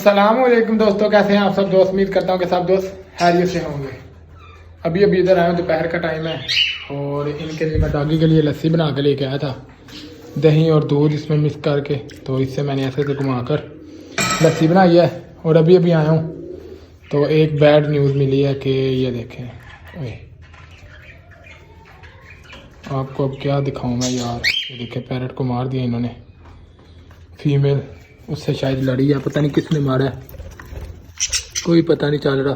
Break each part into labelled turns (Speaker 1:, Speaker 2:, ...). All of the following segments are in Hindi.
Speaker 1: अस्सलामुअलैकुम दोस्तों, कैसे हैं आप सब दोस्त। उम्मीद करता हूँ कि सब दोस्त हैरियत से होंगे। अभी इधर आया हूँ, दोपहर का टाइम है और इनके लिए मैं डॉगी के लिए लस्सी बना के लेके आया था, दही और दूध इसमें मिक्स करके। तो इससे मैंने ऐसे से घुमाकर लस्सी बनाई है। और अभी आया हूँ तो एक बैड न्यूज़ मिली है कि ये देखें, आपको अब क्या दिखाऊँ मैं यार। ये देखें, पैरट को मार दिया इन्होंने। फीमेल उससे शायद लड़ी है, पता नहीं किसने मारा है, कोई पता नहीं चल रहा,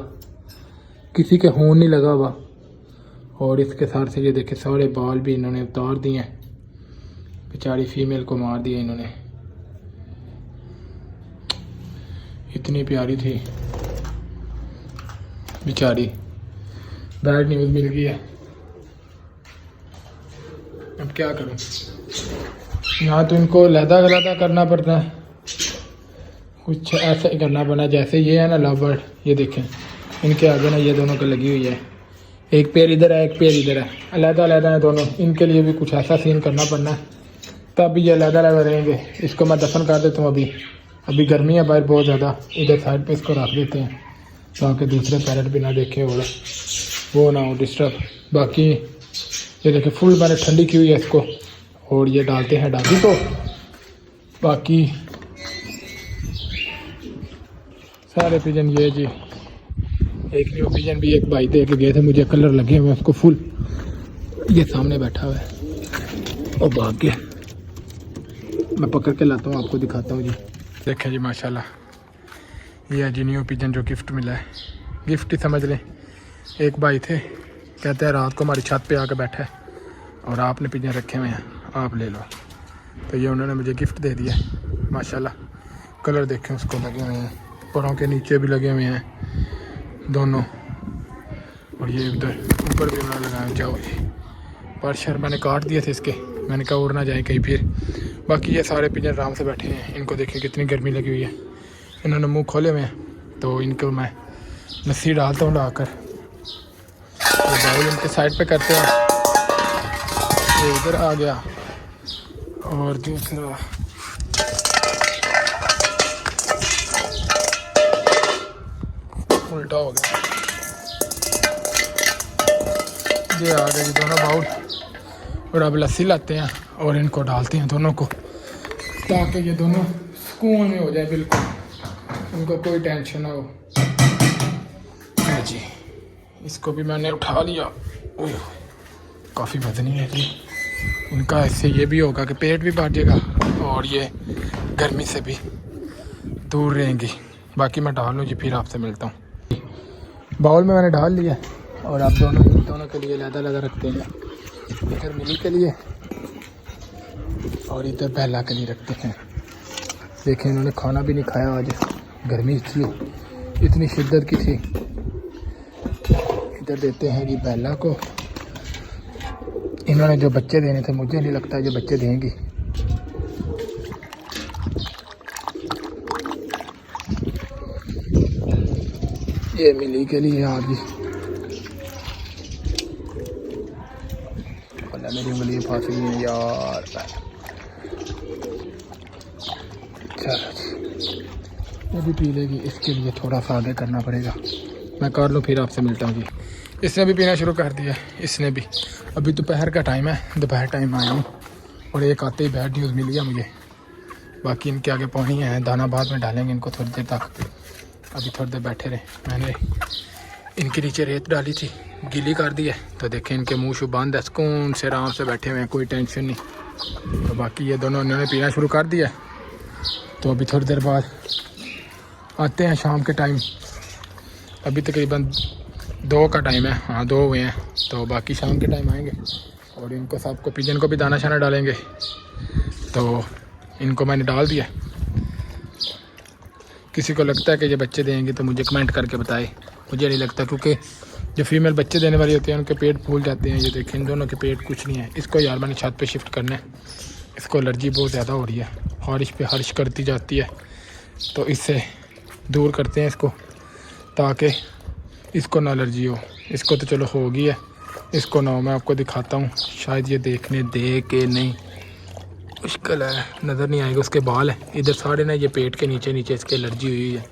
Speaker 1: किसी के खून नहीं लगा हुआ। और इसके साथ से ये देखे सारे बाल भी इन्होंने उतार दिए हैं। बेचारी फीमेल को मार दिया इन्होंने, इतनी प्यारी थी बेचारी। बैड न्यूज़ मिल गई है, अब क्या करूं। यहाँ तो इनको लहदा करना पड़ता है, कुछ ऐसा ही करना पड़ा। जैसे ये है ना लव बर्ड, ये देखें इनके आगे ना ये दोनों को लगी हुई है, एक पैर इधर है एक पैर इधर है, अलग है दोनों। इनके लिए भी कुछ ऐसा सीन करना पड़ना है, तब ये अलग रहेंगे। इसको मैं दफन कर देता हूँ। अभी गर्मी है बाहर बहुत ज़्यादा, इधर साइड पे इसको रख देते हैं ताकि दूसरे पैरट भी ना देखें और वो ना हो डिस्टर्ब। बाकी ये देखें फुल मैंने ठंडी की हुई है इसको, और ये डालते हैं डॉगी को। बाकी सारे पिजन ये जी, एक न्यू पिजन भी एक भाई दे के गए थे मुझे, कलर लगे हुए उसको फुल। ये सामने बैठा हुआ है और भाग गया। मैं पकड़ के लाता हूँ, आपको दिखाता हूँ जी। देखें जी माशाल्लाह, ये है जी न्यू पिजन जो गिफ्ट मिला है। गिफ्ट ही समझ लें। एक भाई थे, कहते हैं रात को हमारी छत पे आके बैठा है और आपने पिजन रखे हुए हैं, आप ले लो। तो ये उन्होंने मुझे गिफ्ट दे दिया माशाल्लाह। कलर देखें उसको लगे हुए हैं, परों के नीचे भी लगे हुए हैं दोनों, और ये उधर ऊपर भी उन्होंने लगाया। जाओ जी, पर शर मैंने काट दिए थे इसके, मैंने कहा उड़ ना जाए कहीं फिर। बाकी ये सारे पिंजर आराम से बैठे हैं। इनको देखिए कितनी गर्मी लगी हुई है, इन्होंने मुंह खोले हुए हैं। तो इनको मैं लस्सी डालता हूँ लाकर, तो बाउल इनके साइड पे करते हैं। ये इधर आ गया और दूसरा उल्टा हो गया। ये आ गए दोनों बाउल, और अब लस्सी लाते हैं और इनको डालते हैं दोनों को, ताकि ये दोनों सुकून में हो जाए बिल्कुल, उनको कोई टेंशन ना हो। जी इसको भी मैंने उठा लिया। काफ़ी वजनी है जी इनका, इससे ये भी होगा कि पेट भी भर जाएगा और ये गर्मी से भी दूर रहेंगी। बाकी मैं डाल लूँ जी, फिर आपसे मिलता हूँ। बाउल में मैंने डाल लिया और आप दोनों के लिए लहदा रखते हैं। इधर मिली के लिए और इधर बेला के लिए रखते हैं। देखें इन्होंने खाना भी नहीं खाया आज, गर्मी थी इतनी शिद्दत की थी। इधर देते हैं जी बेला को। इन्होंने जो बच्चे देने थे, मुझे नहीं लगता जो बच्चे देंगी। ये मिली के लिए आज जी, मेरी उंगली फंस गई है यार। चलो जी, ये भी पी लेगी, इसके लिए थोड़ा सा आगे करना पड़ेगा। मैं कर लूँ फिर आपसे मिलता हूँ जी। इसने भी पीना शुरू कर दिया, इसने भी। अभी दोपहर का टाइम है, दोपहर टाइम आया हूँ और एक आते ही बैड न्यूज़ मिल गया मुझे। बाकी इनके आगे पानी है, दाना बाद में डालेंगे इनको थोड़ी देर तक। अभी थोड़ी देर बैठे रहे, मैंने इनके नीचे रेत डाली थी, गीली कर दी है। तो देखें इनके मुंह शु बंद है, सुकून से आराम से बैठे हुए हैं, कोई टेंशन नहीं। तो बाकी ये दोनों इन्होंने पीना शुरू कर दिया। तो अभी थोड़ी देर बाद आते हैं शाम के टाइम। अभी तकरीबन 2 का टाइम है, हाँ 2 हुए हैं। तो बाकी शाम के टाइम आएंगे और इनको सबको पिजन को भी दाना शाना डालेंगे। तो इनको मैंने डाल दिया। किसी को लगता है कि ये बच्चे देंगे तो मुझे कमेंट करके बताए। मुझे नहीं लगता, क्योंकि जो फीमेल बच्चे देने वाली होती हैं उनके पेट फूल जाते हैं। ये देखें इन दोनों के पेट कुछ नहीं है। इसको यार मैंने छत पे शिफ्ट करना है, इसको एलर्जी बहुत ज़्यादा हो रही है, हारिश पे हारिश करती जाती है। तो इससे दूर करते हैं इसको, ताकि इसको ना एलर्जी हो। इसको तो चलो हो गई है, इसको ना हो। मैं आपको दिखाता हूँ, शायद ये देखने दे के नहीं, मुश्किल है, नज़र नहीं आएगा। उसके बाल है इधर सारे ना, ये पेट के नीचे नीचे इसके एलर्जी हुई है।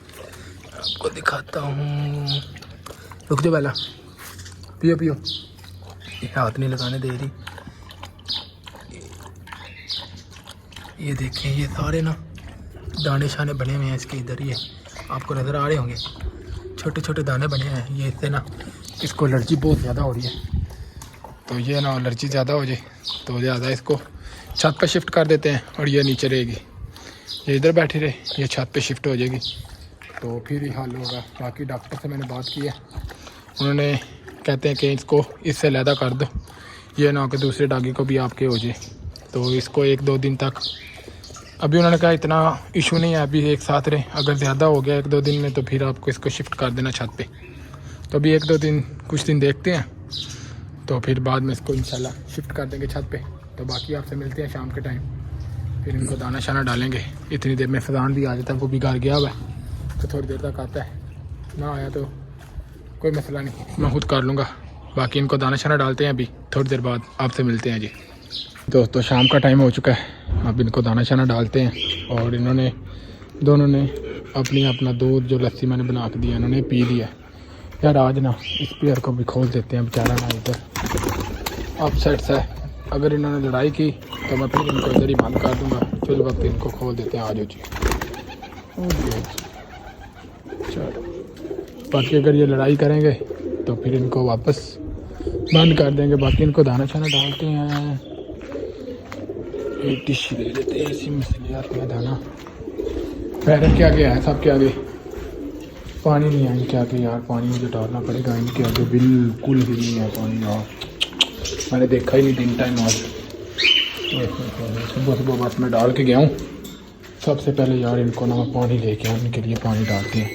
Speaker 1: आपको दिखाता हूँ। रुक जाओ पहला, पियो पियो, हाथ नहीं लगाने दे रही। ये देखें, ये सारे ना दाने शाने बने हुए हैं इसके इधर, ये आपको नज़र आ रहे होंगे, छोटे छोटे दाने बने हैं। ये इससे ना इसको एलर्जी बहुत ज़्यादा हो रही है, तो ये ना एलर्जी ज़्यादा हो जाए तो ज़्यादा इसको छत पे शिफ्ट कर देते हैं और ये नीचे रहेगी। ये इधर बैठी रहे, ये छत पे शिफ्ट हो जाएगी तो फिर ही हल होगा। बाकी डॉक्टर से मैंने बात की है, उन्होंने कहते हैं कि इसको इससे अलहदा कर दो, ये ना हो कि दूसरे डॉगी को भी आपके हो जाए। तो इसको 1-2 दिन तक, अभी उन्होंने कहा इतना इशू नहीं है, अभी एक साथ रहे, अगर ज़्यादा हो गया 1-2 दिन में तो फिर आपको इसको शिफ्ट कर देना छत पे। तो अभी 1-2 दिन कुछ दिन देखते हैं, तो फिर बाद में इसको इंशाल्लाह शिफ्ट कर देंगे छत पे। तो बाकी आपसे मिलते हैं शाम के टाइम, फिर इनको दाना शाना डालेंगे। इतनी देर में फजान भी आ जाता है, वो भी घर गया हुआ है तो थोड़ी देर तक आता है, ना आया तो कोई मसला नहीं, मैं खुद कर लूँगा। बाकी इनको दाना शाना डालते हैं, अभी थोड़ी देर बाद आपसे मिलते हैं जी। दोस्तों शाम का टाइम हो चुका है, अब इनको दाना शाना डालते हैं। और इन्होंने दोनों ने अपना दूध जो लस्सी मैंने बना के दिया इन्होंने पी लिया। यार आज ना इस पेयर को भी खोल देते हैं, बेचारा ना इधर अपसेट्स है। अगर इन्होंने लड़ाई की तो मैं फिर इनको इधर ही बंद कर दूँगा, फिर वक्त इनको खोल देते हैं। आ जाओ जी, चलो। बाकी अगर ये लड़ाई करेंगे तो फिर इनको वापस बंद कर देंगे। बाकी इनको दाना शाना डालते हैं, एक डिश ले लेते हैं इसी मछलियात में दाना। पैरट के आगे है, सब के आगे पानी नहीं है इनके आगे यार, पानी मुझे डालना पड़ेगा इनके आगे, बिल्कुल ही नहीं है पानी यार, मैंने देखा ही नहीं दिन टाइम आज। सुबह सुबह बस मैं डाल के गया हूँ। सबसे पहले यार इनको ना पानी लेके आऊँ, इनके लिए पानी डालते हैं,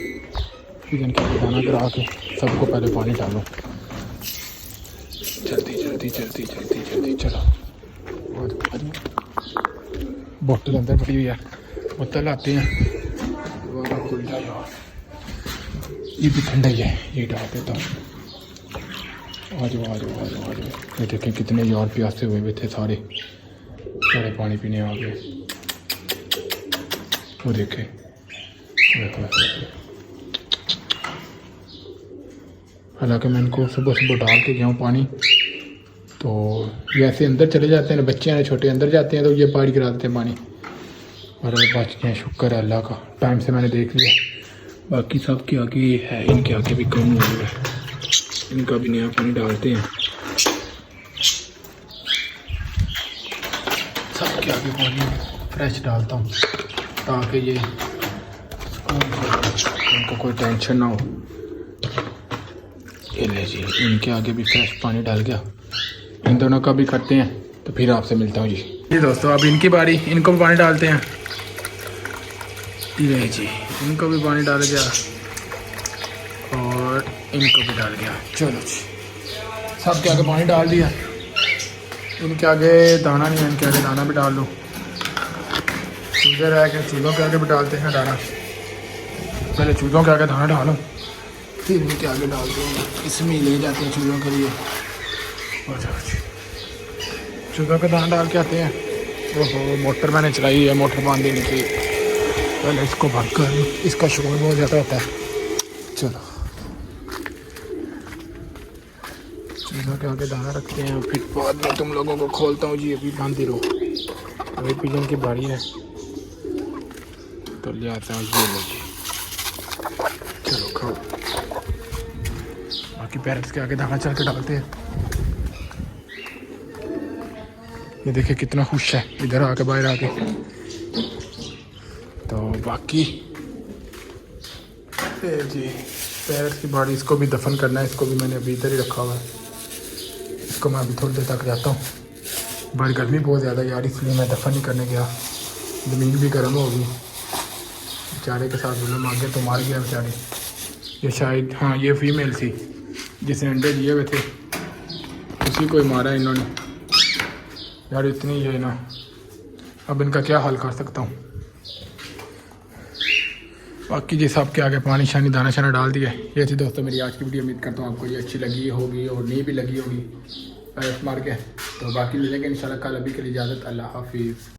Speaker 1: फिर इनके दाना करा के सबको पहले पानी डालो। जल्दी जल्दी जल्दी जल्दी जल्दी चलो। बोतल अंदर पड़ी हुई है, बोतल आते हैं खुल जाए यार, ये भी ठंडा ही है, ये डाल देता हूँ। आ जाओ आ जाओ आ जाओ आ जाओ। ये देखें कितने यार प्यासे हुए थे, सारे पानी पीने आ गए। वो देखें, हालांकि मैं इनको सुबह सुबह डाल के गया हूँ पानी, तो ये ऐसे अंदर चले जाते हैं, बच्चे हैं छोटे अंदर जाते हैं तो ये पानी गिरा देते हैं पानी, और बच गए, शुक्र है अल्लाह का, टाइम से मैंने देख लिया। बाकी सब के आगे है, इनके आगे भी कम हो गया है, इनका भी नया पानी डालते हैं। सब के आगे पानी फ्रेश डालता हूँ ताकि ये इनको कोई टेंशन ना हो। ये ले जी, इनके आगे भी फ्रेश पानी डाल गया, इन दोनों का भी करते हैं तो फिर आपसे मिलता हूँ जी दोस्तों। अब इनकी बारी, इनको भी पानी डालते हैं। ये जी, इनको भी पानी डाल गया और इनको भी डाल गया। चलो जी, सब के आगे पानी डाल दिया, इनके आगे दाना नहीं है, इनके आगे दाना भी डाल लो। चूज़े रह गए, चूज़ों के आगे भी डालते हैं दाना, पहले चूज़ों के आगे दाना डालो फिर इनके आगे डाल दूँगा, इसमें ले जाते हैं चूज़ों के लिए। चूज़ों का दाना डाल के आते हैं। ओहो, मोटर मैंने चलाई है, मोटर बांध देनी थी, पहले इसको भर कर, इसका शोर बहुत ज़्यादा होता है। चलो चूज़ों के आगे दाना रखते हैं, फिर बाद में तुम लोगों को खोलता हूँ जी। अभी बांध रहो, अभी पिजन की बारी है तो ले आता हूँ जी। चलो खाओ। बाकी पैरेट्स के आगे दाना चल के डालते हैं। ये देखिए कितना खुश है इधर आके, बाहर आके। तो बाकी जी पैरेट्स की बॉडी, इसको भी दफन करना है, इसको भी मैंने अभी इधर ही रखा हुआ है, इसको मैं अभी थोड़ी देर तक जाता हूँ। बाहर गर्मी बहुत ज़्यादा यार, इसलिए मैं दफन नहीं करने गया, ज़मीन भी गर्म होगी। बेचारे के साथ जुल्म आ गया तो मार गया बेचारे। ये शायद, हाँ ये फीमेल थी जिसने अंडे दिए हुए थे, उसी को ही मारा इन्होंने यार। इतनी ये ना, अब इनका क्या हाल कर सकता हूँ। बाकी जी सब के आगे पानी शानी दाना शाना डाल दिया। ये थी दोस्तों मेरी आज की वीडियो, उम्मीद करता हूँ आपको ये अच्छी लगी होगी और नहीं भी लगी होगी मार के। तो बाकी मिलेंगे इंशाल्लाह कल, अभी के लिए इजाज़त, अल्लाह हाफिज़।